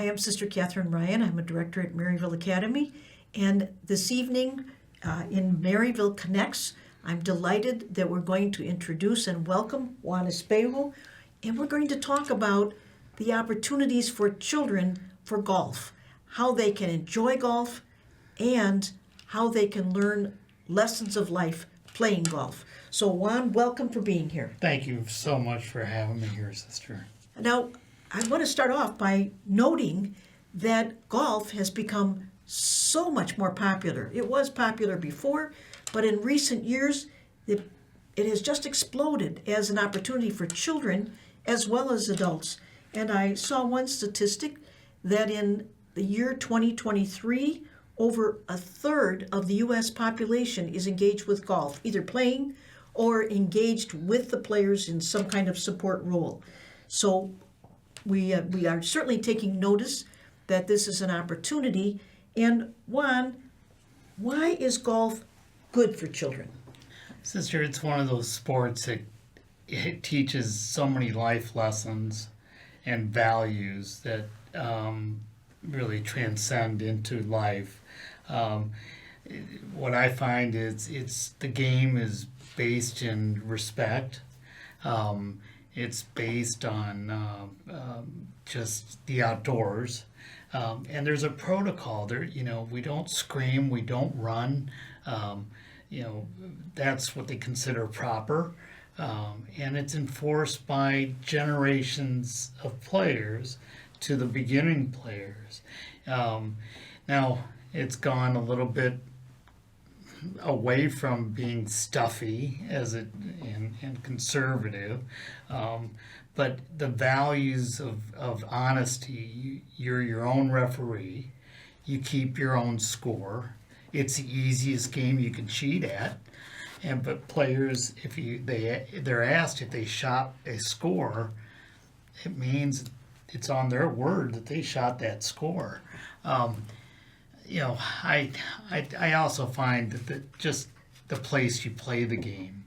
I'm Sister Catherine Ryan. I'm a director at Maryville Academy. And this evening in Maryville Connects, I'm delighted that we're going to introduce and welcome Juan Espejo. And we're going to talk about the opportunities for children for golf, how they can enjoy golf, and how they can learn lessons of life playing golf. So Juan, welcome for being here. Thank you so much for having me here, sister. Now, I want to start off by noting that golf has become so much more popular. It was popular before, but in recent years, it has just exploded as an opportunity for children as well as adults. And I saw one statistic that in the year 2023, over a third of the U.S. population is engaged with golf, either playing or engaged with the players in some kind of support role. So we are certainly taking notice that this is an opportunity. And Juan, why is golf good for children? Sister, it's one of those sports that it teaches so many life lessons and values that really transcend into life. What I find is the game is based in respect. It's based on just the outdoors, and there's a protocol. There, we don't scream, we don't run. That's what they consider proper, and it's enforced by generations of players to the beginning players. Now it's gone a little bit away from being stuffy and conservative, but the values of honesty. You're your own referee. You keep your own score. It's the easiest game you can cheat at. But players, if they're asked if they shot a score, it means it's on their word that they shot that score. I also find that just the place you play the game,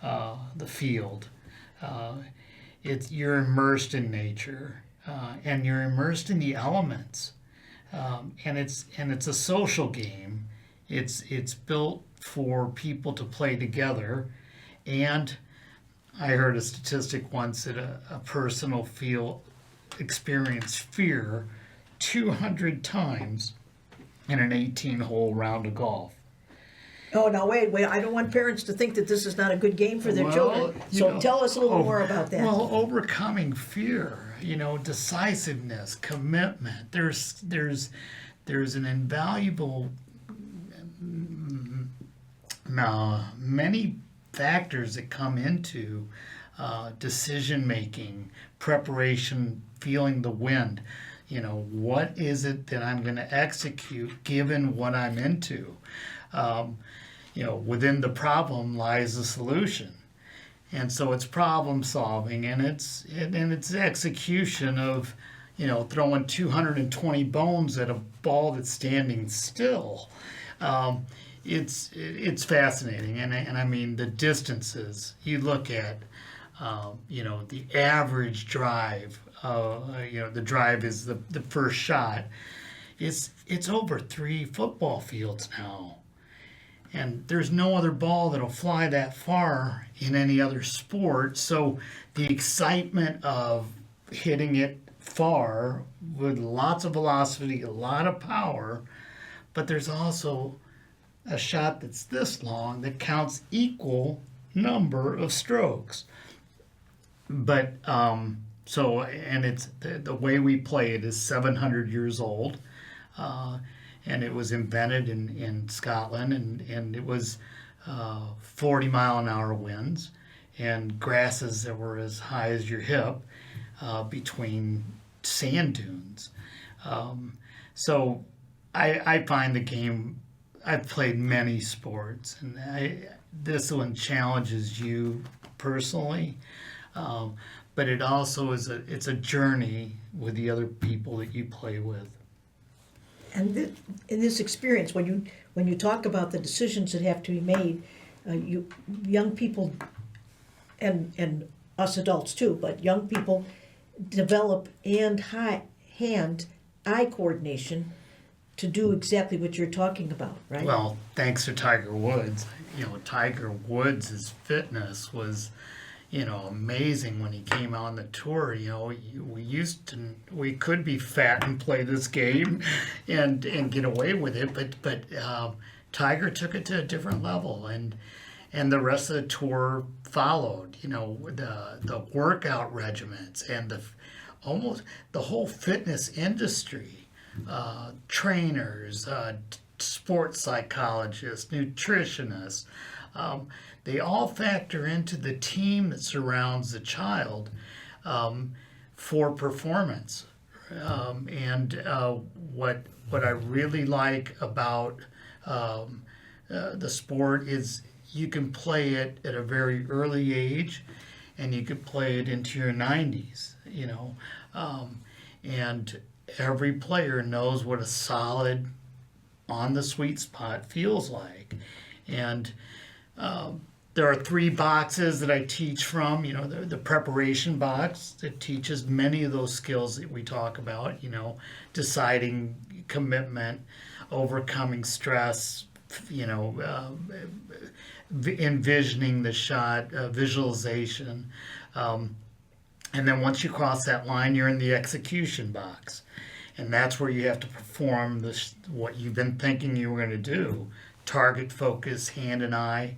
the field, you're immersed in nature, and you're immersed in the elements, and it's a social game. It's built for people to play together, and I heard a statistic once that a person will experience fear 200 times in an 18-hole round of golf. Oh, now wait, I don't want parents to think that this is not a good game for their children. So tell us a little more about that. Well, overcoming fear, decisiveness, commitment. There's an invaluable many factors that come into decision making, preparation, feeling the wind. What is it that I'm going to execute given what I'm into? Within the problem lies the solution. And so it's problem solving, and it's execution of, throwing 220 bones at a ball that's standing still. It's fascinating, and I mean the distances. You look at, the average drive. The drive is the first shot. It's over 3 football fields now, and there's no other ball that'll fly that far in any other sport. So the excitement of hitting it far with lots of velocity, a lot of power, but there's also a shot that's this long that counts equal number of strokes. But and it's the way we play it is 700 years old, and it was invented in Scotland, and it was 40-mile-an-hour winds and grasses that were as high as your hip between sand dunes. So I find the game. I've played many sports, and this one challenges you personally. But it also it's a journey with the other people that you play with. And in this experience, when you talk about the decisions that have to be made, you young people, and us adults too, but young people develop hand hand-eye coordination to do exactly what you're talking about, right? Well, thanks to Tiger Woods. Tiger Woods' fitness was, amazing when he came on the tour. We could be fat and play this game and get away with it, but Tiger took it to a different level, and the rest of the tour followed. The workout regimens and almost the whole fitness industry, trainers, sports psychologists, nutritionists. They all factor into the team that surrounds the child for performance. What I really like about the sport is you can play it at a very early age, and you could play it into your 90s. And every player knows what a solid on the sweet spot feels like. And there are 3 boxes that I teach from. The preparation box that teaches many of those skills that we talk about, deciding commitment, overcoming stress, envisioning the shot, visualization. And then once you cross that line, you're in the execution box. And that's where you have to perform what you've been thinking you were going to do. Target focus, hand and eye,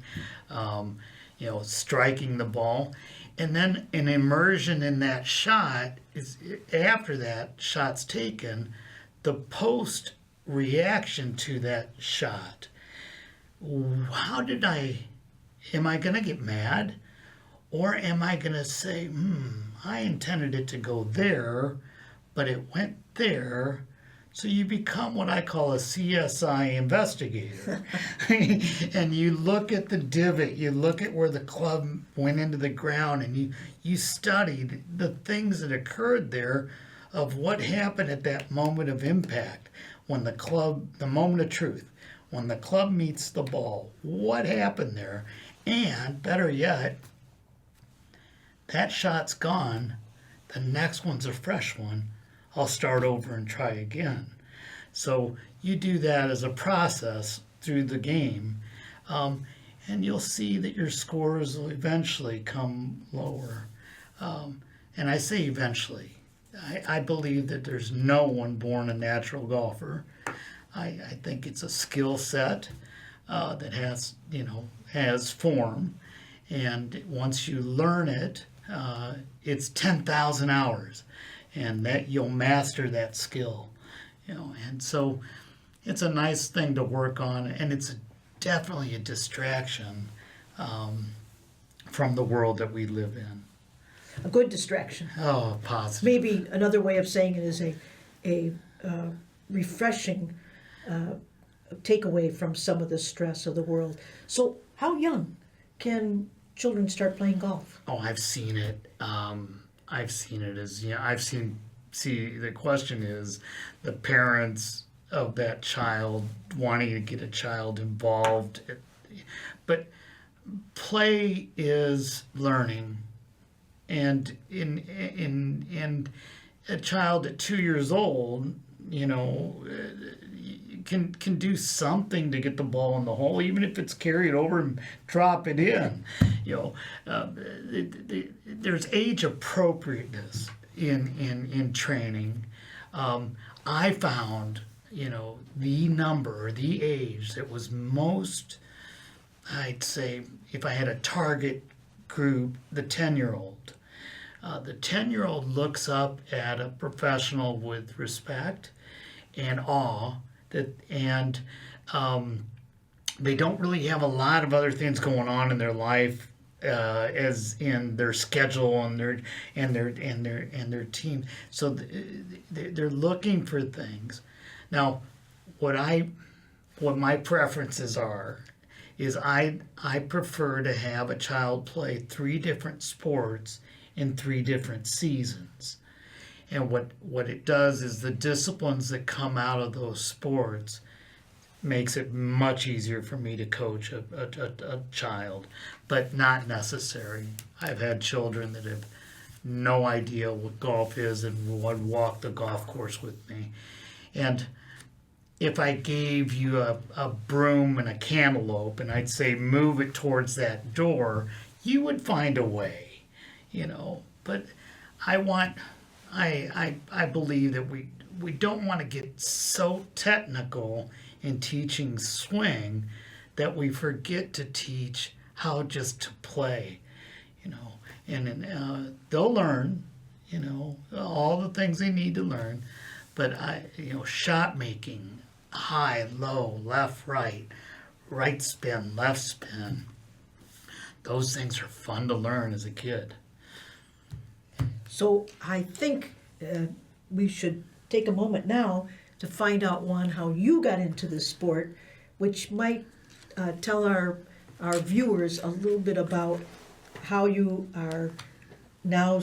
striking the ball. And then an immersion in that shot is after that shot's taken, the post reaction to that shot. Am I going to get mad? Or am I going to say, I intended it to go there, but it went there. So you become what I call a CSI investigator. And you look at the divot, you look at where the club went into the ground, and you studied the things that occurred there of what happened at that moment of impact, when the moment of truth, when the club meets the ball, what happened there? And better yet, that shot's gone, the next one's a fresh one. I'll start over and try again. So you do that as a process through the game, and you'll see that your scores will eventually come lower. And I say eventually. I believe that there's no one born a natural golfer. I think it's a skill set that has form, and once you learn it, it's 10,000 hours. And that you'll master that skill, and so it's a nice thing to work on, and it's definitely a distraction from the world that we live in. A good distraction. Oh, positive. Maybe another way of saying it is a refreshing takeaway from some of the stress of the world. So how young can children start playing golf? Oh, I've seen it. The question is the parents of that child wanting to get a child involved. But play is learning. And in a child at 2 years old, can do something to get the ball in the hole, even if it's carried over and drop it in. There's age appropriateness in training. I found, the age that was most, I'd say, if I had a target group, the 10-year-old. The 10-year-old looks up at a professional with respect and awe, and they don't really have a lot of other things going on in their life, as in their schedule and their team. So they're looking for things. Now, what my preferences are is I prefer to have a child play 3 different sports in 3 different seasons. And what it does is the disciplines that come out of those sports makes it much easier for me to coach a child, but not necessary. I've had children that have no idea what golf is and would walk the golf course with me. And if I gave you a broom and a cantaloupe and I'd say move it towards that door, you would find a way, you know. But I believe that we don't want to get so technical in teaching swing that we forget to teach how just to play, you know. And they'll learn, you know, all the things they need to learn. But shot making, high, low, left, right spin, left spin. Those things are fun to learn as a kid. So I think we should take a moment now to find out, Juan, how you got into this sport, which might tell our viewers a little bit about how you are now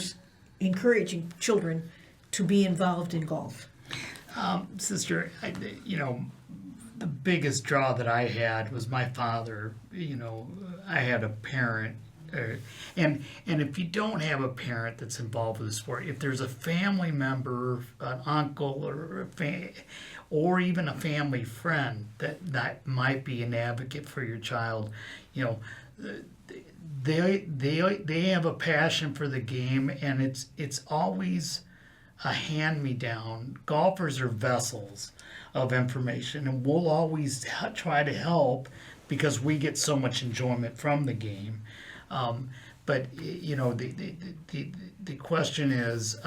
encouraging children to be involved in golf. Sister, the biggest draw that I had was my father. You know, I had a parent, and if you don't have a parent that's involved with the sport, if there's a family member, an uncle, or even a family friend that might be an advocate for your child, you know, they have a passion for the game, and it's always a hand-me-down. Golfers are vessels of information, and we'll always try to help because we get so much enjoyment from the game. But you know, the question is,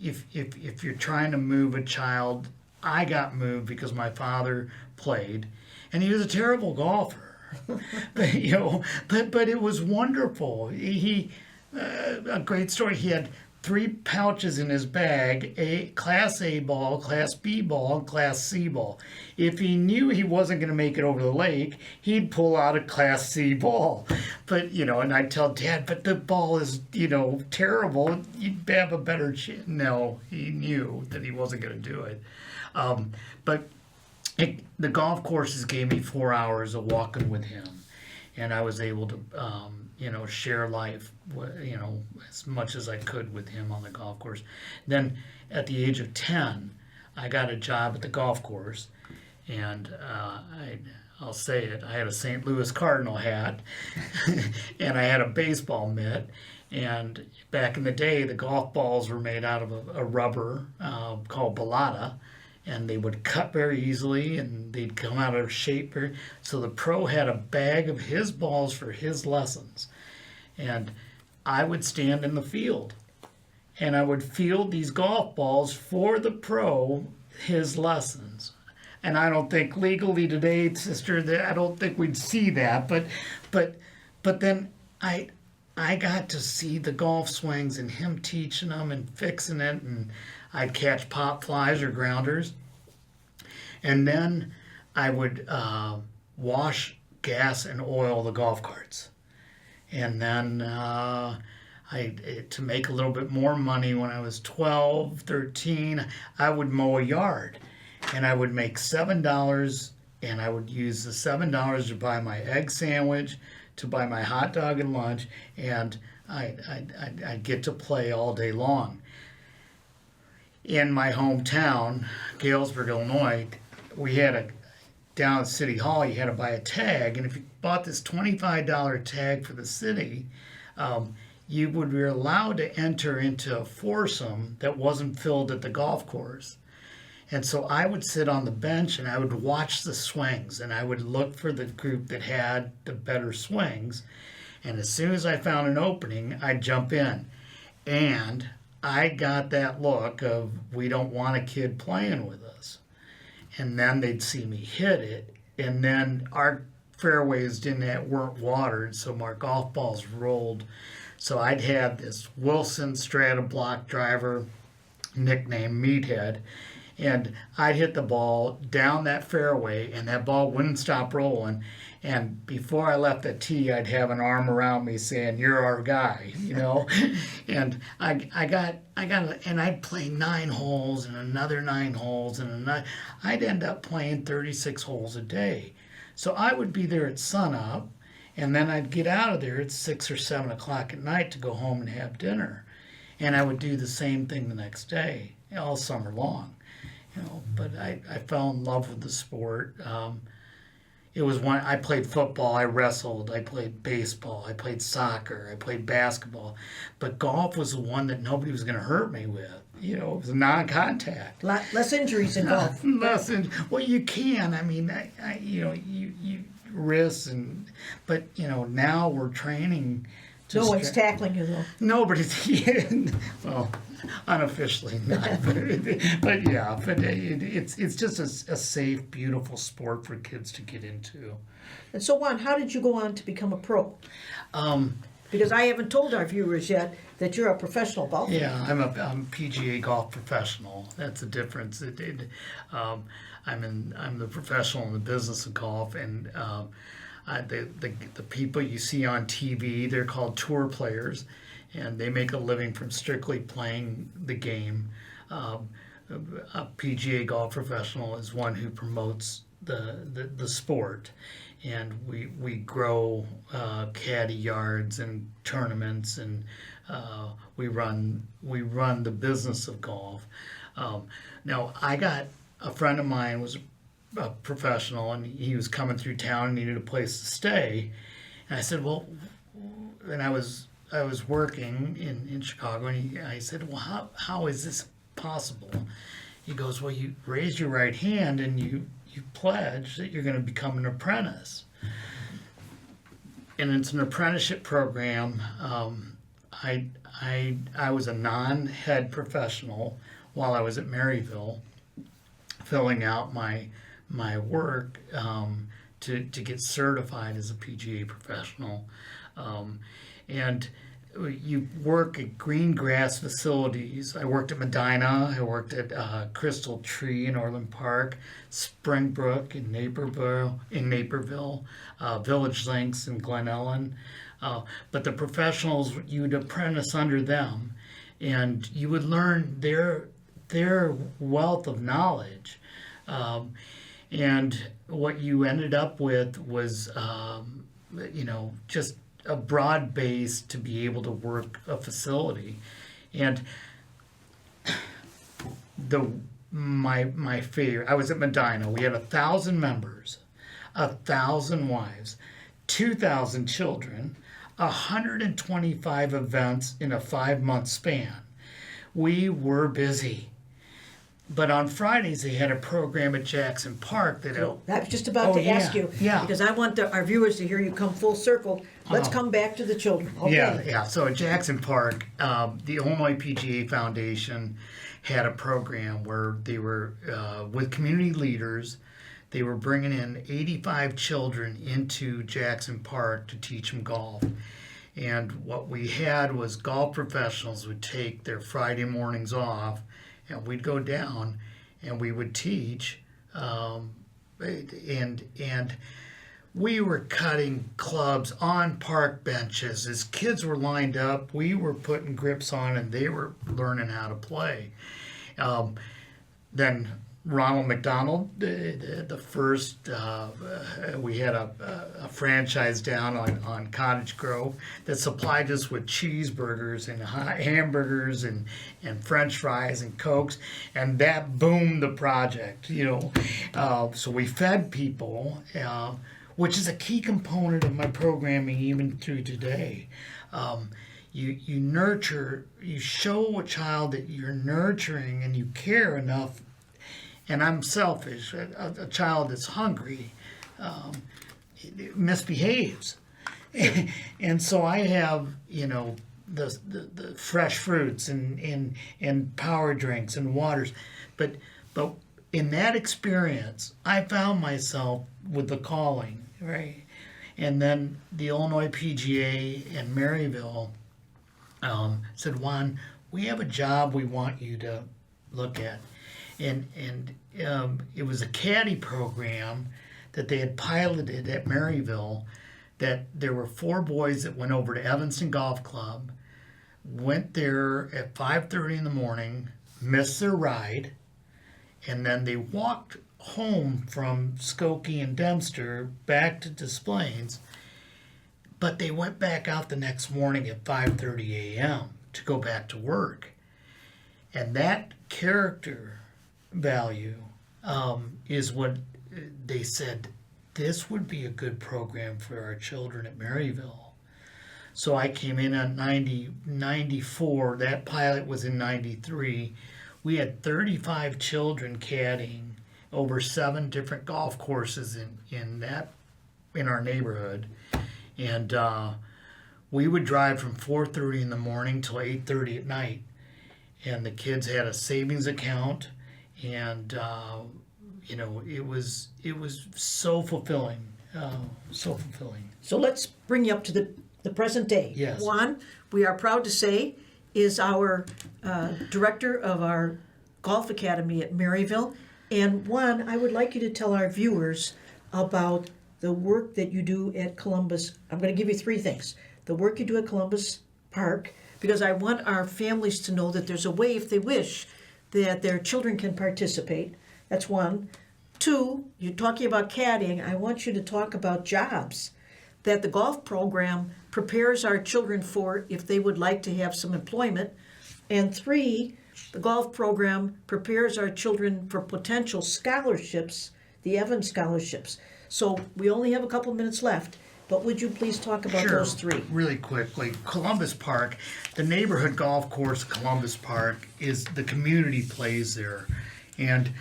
if you're trying to move a child, I got moved because my father played, and he was a terrible golfer. but it was wonderful. He a great story. He had 3 pouches in his bag: a Class A ball, Class B ball, and Class C ball. If he knew he wasn't going to make it over the lake, he'd pull out a Class C ball. But, and I'd tell Dad, but the ball is, terrible. You'd have a better chance. No, he knew that he wasn't going to do it. But the golf courses gave me 4 hours of walking with him. And I was able to, share life, as much as I could with him on the golf course. Then at the age of 10, I got a job at the golf course. And I'll say it, I had a St. Louis Cardinal hat and I had a baseball mitt. And back in the day, the golf balls were made out of a rubber called balata. And they would cut very easily, and they'd come out of shape. So the pro had a bag of his balls for his lessons. And I would stand in the field, and I would field these golf balls for the pro, his lessons. And I don't think legally today, sister, that I don't think we'd see that. But then I got to see the golf swings and him teaching them and fixing it, and I'd catch pop flies or grounders. And then I would wash, gas, and oil the golf carts. And then to make a little bit more money when I was 12, 13, I would mow a yard. And I would make $7, and I would use the $7 to buy my egg sandwich, to buy my hot dog and lunch, and I'd get to play all day long. In my hometown, Galesburg, Illinois, we had down at City Hall, you had to buy a tag, and if you bought this $25 tag for the city, you would be allowed to enter into a foursome that wasn't filled at the golf course. And so I would sit on the bench and I would watch the swings, and I would look for the group that had the better swings. And as soon as I found an opening, I'd jump in. And I got that look of, we don't want a kid playing with us. And then they'd see me hit it. And then our fairways weren't watered, so my golf balls rolled. So I'd have this Wilson Strata block driver, nicknamed Meathead. And I'd hit the ball down that fairway, and that ball wouldn't stop rolling. And before I left the tee, I'd have an arm around me saying, "You're our guy," And and I'd play 9 holes and another 9 holes and I'd end up playing 36 holes a day. So I would be there at sunup, and then I'd get out of there at 6 or 7 o'clock at night to go home and have dinner. And I would do the same thing the next day, all summer long. But I fell in love with the sport. It was one I played football, I wrestled, I played baseball, I played soccer, I played basketball, but golf was the one that nobody was going to hurt me with. It was non-contact. Less injuries in golf. Well, you can. I mean, you risks but now we're training. No one's tackling you though. No, but it's well, unofficially not. But yeah, it's just a safe, beautiful sport for kids to get into. And so, Juan, how did you go on to become a pro? Um, Because I haven't told our viewers yet that you're a professional golfer. Yeah, I'm a PGA golf professional. That's the difference. I'm the professional in the business of golf, and the people you see on TV, they're called tour players, and they make a living from strictly playing the game. A PGA golf professional is one who promotes the sport, and we grow caddy yards and tournaments, and we run the business of golf. Now I got a friend of mine was a professional, and he was coming through town and needed a place to stay, and I said, well, and I was working in Chicago, and I said, well, how is this possible? He goes, well, you raise your right hand and you pledge that you're going to become an apprentice. And it's an apprenticeship program. I was a non-head professional while I was at Maryville, filling out my work to get certified as a PGA professional. And you work at green grass facilities. I worked at Medina. I worked at Crystal Tree in Orland Park, Springbrook in Naperville, Village Links in Glen Ellen. But the professionals, you'd apprentice under them, and you would learn their wealth of knowledge. And what you ended up with was, just a broad base to be able to work a facility. And my favorite, I was at Medina. We had 1,000 members, 1,000 wives, 2,000 children, 125 events in a 5-month span. We were busy. But on Fridays, they had a program at Jackson Park that... So I was just about to ask you, because I want our viewers to hear you come full circle. Let's come back to the children. Okay. Yeah. So at Jackson Park, the Illinois PGA Foundation had a program where they were, with community leaders, they were bringing in 85 children into Jackson Park to teach them golf. And what we had was golf professionals would take their Friday mornings off, and we'd go down and we would teach, and we were cutting clubs on park benches. As kids were lined up, we were putting grips on, and they were learning how to play. Then Ronald McDonald, the first, we had a franchise down on Cottage Grove that supplied us with cheeseburgers and hamburgers and French fries and Cokes, and that boomed the project, So we fed people, which is a key component of my programming even through today. You nurture, you show a child that you're nurturing and you care enough. And I'm selfish. A child that's hungry misbehaves, and so I have the fresh fruits and power drinks and waters, but in that experience, I found myself with the calling, right? And then the Illinois PGA and Maryville said, Juan, we have a job we want you to look at. And it was a caddy program that they had piloted at Maryville, that there were 4 boys that went over to Evanston Golf Club, went there at 5:30 in the morning, missed their ride, and then they walked home from Skokie and Dempster back to Des Plaines, but they went back out the next morning at 5:30 a.m. to go back to work. And that character value is what they said, this would be a good program for our children at Maryville. So I came in on 94. That pilot was in 93. We had 35 children caddying over 7 different golf courses in our neighborhood. And we would drive from 4:30 in the morning till 8:30 at night. And the kids had a savings account, and it was so fulfilling, so fulfilling. So let's bring you up to the present day. Yes. Juan, we are proud to say, is our director of our golf academy at Maryville. And Juan, I would like you to tell our viewers about the work that you do at Columbus. I'm going to give you 3 things. The work you do at Columbus Park, because I want our families to know that there's a way, if they wish, that their children can participate. That's 1. 2, you're talking about caddying. I want you to talk about jobs that the golf program prepares our children for if they would like to have some employment. And 3, the golf program prepares our children for potential scholarships, the Evans scholarships. So we only have a couple minutes left, but would you please talk about Sure. those 3? Really quickly, Columbus Park, the neighborhood golf course, Columbus Park, is the community plays there. And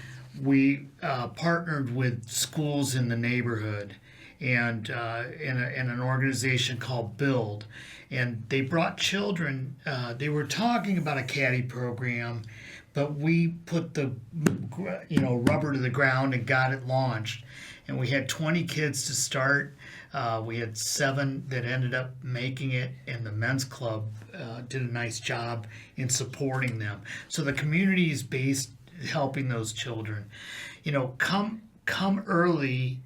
we partnered with schools in the neighborhood and in an organization called Build. And they brought children, they were talking about a caddy program, but we put the rubber to the ground and got it launched. And we had 20 kids to start. We had 7 that ended up making it, and the men's club did a nice job in supporting them. So the community is based helping those children. Come early,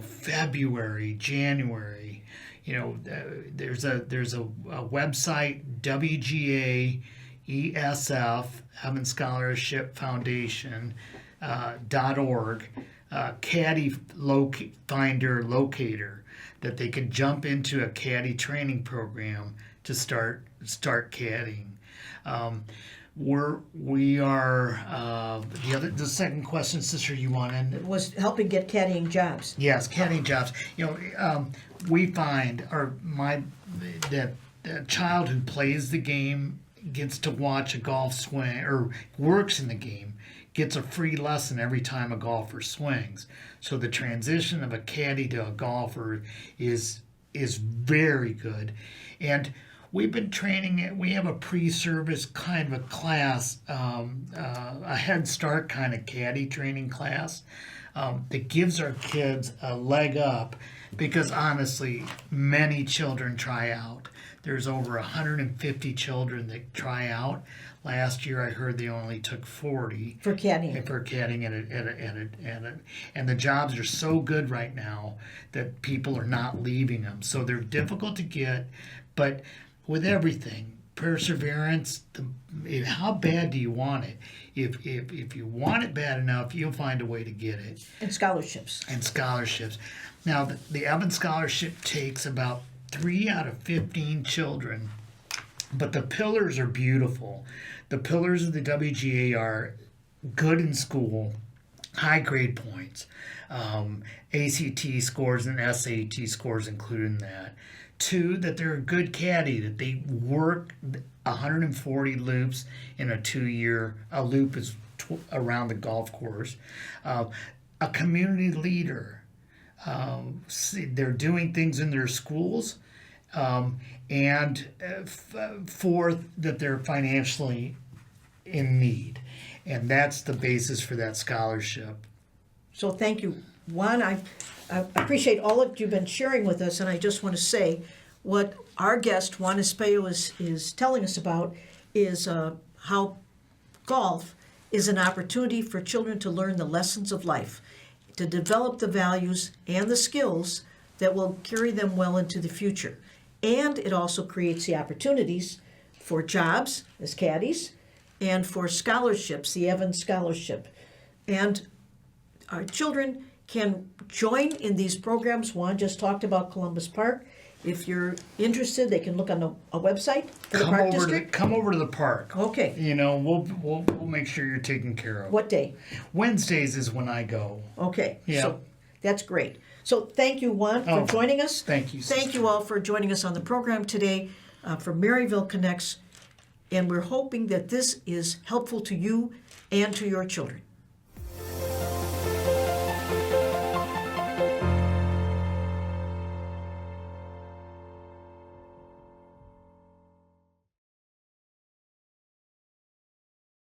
February, January. There's a website, WGA Evans Scholarship Foundation .org, caddy finder locator, that they could jump into a caddy training program to start caddying. We are the second question, sister, you wanted Was helping get caddying jobs. Yes, caddying jobs. We find that the child who plays the game gets to watch a golf swing, or works in the game, gets a free lesson every time a golfer swings. So the transition of a caddy to a golfer is very good. And we've been training it. We have a pre-service kind of a class, a Head Start kind of caddy training class that gives our kids a leg up, because honestly, many children try out. There's over 150 children that try out. Last year, I heard they only took 40 For caddying. for caddying, and the jobs are so good right now that people are not leaving them. So they're difficult to get, but with everything, perseverance. How bad do you want it? If you want it bad enough, you'll find a way to get it. And scholarships. And scholarships. Now, the Evans Scholarship takes about 3 out of 15 children, but the pillars are beautiful. The pillars of the WGA are good in school, high grade points, ACT scores and SAT scores included in that. 2, that they're a good caddy, that they work 140 loops in a 2-year. A loop is around the golf course. A community leader. They're doing things in their schools. And 4th, that they're financially in need. And that's the basis for that scholarship. So thank you, Juan. I appreciate all that you've been sharing with us, and I just want to say what our guest, Juan Espejo, is telling us about is how golf is an opportunity for children to learn the lessons of life, to develop the values and the skills that will carry them well into the future. And it also creates the opportunities for jobs as caddies and for scholarships, the Evans Scholarship. And our children can join in these programs. Juan just talked about Columbus Park. if you're interested, they can look on a website for the Park District? Come over to the park. Okay. You know, we'll make sure you're taken care of. What day? Wednesdays is when I go. Okay. Yeah. So that's great. So thank you, Juan, for Oh, joining us. thank you, Thank sister. you all for joining us on the program today for Maryville Connects. And we're hoping that this is helpful to you and to your children.